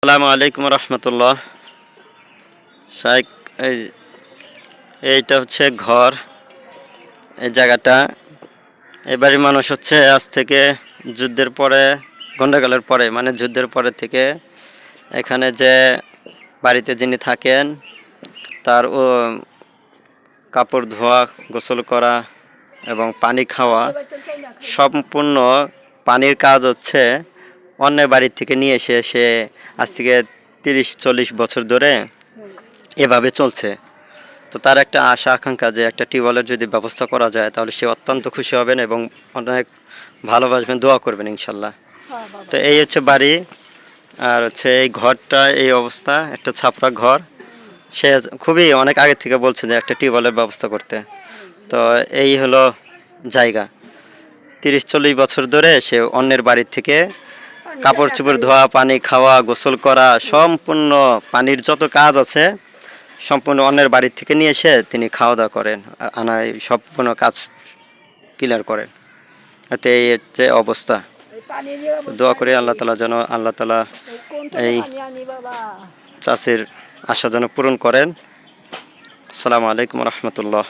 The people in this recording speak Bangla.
আসসালামু আলাইকুম রহমতুল্লাহ। শাইখ, এইটা হচ্ছে ঘর। এই জায়গাটা, এই বাড়ির মানুষ হচ্ছে আজ থেকে যুদ্ধের পরে, গন্ডাগোলের পরে, মানে যুদ্ধের পরে থেকে এখানে যে বাড়িতে যিনি থাকেন তার কাপড় ধোয়া, গোসল করা এবং পানি খাওয়া, সম্পূর্ণ পানির কাজ হচ্ছে অন্যের বাড়ির থেকে নিয়ে এসে সে আজ থেকে 30-40 বছর ধরে এভাবে চলছে। তো তার একটা আশা আকাঙ্ক্ষা যে একটা টিউবওয়েলের যদি ব্যবস্থা করা যায় তাহলে সে অত্যন্ত খুশি হবেন এবং অনেক ভালোবাসবেন, দোয়া করবেন ইনশাল্লাহ। তো এই হচ্ছে বাড়ি, আর হচ্ছে এই ঘরটা এই অবস্থা, একটা ছাপড়া ঘর। সে খুবই অনেক আগে থেকে বলছে যে একটা টিউবওয়েলের ব্যবস্থা করতে। তো এই হলো জায়গা। 30-40 বছর ধরে সে অন্যের বাড়ির থেকে কাপড় চোপড় ধোয়া, পানি খাওয়া, গোসল করা, সম্পূর্ণ পানির যত কাজ আছে সম্পূর্ণ অন্যের বাড়ির থেকে নিয়ে এসে তিনি খাওয়া দাওয়া করেন, আনায় সম্পূর্ণ কাজ ক্লিয়ার করেন। এতে এই হচ্ছে অবস্থা। দোয়া করি আল্লাহ তালা যেন আল্লাহ তালা এই চাষির আশা যেন পূরণ করেন। আসসালামু আলাইকুম রহমতুল্লাহ।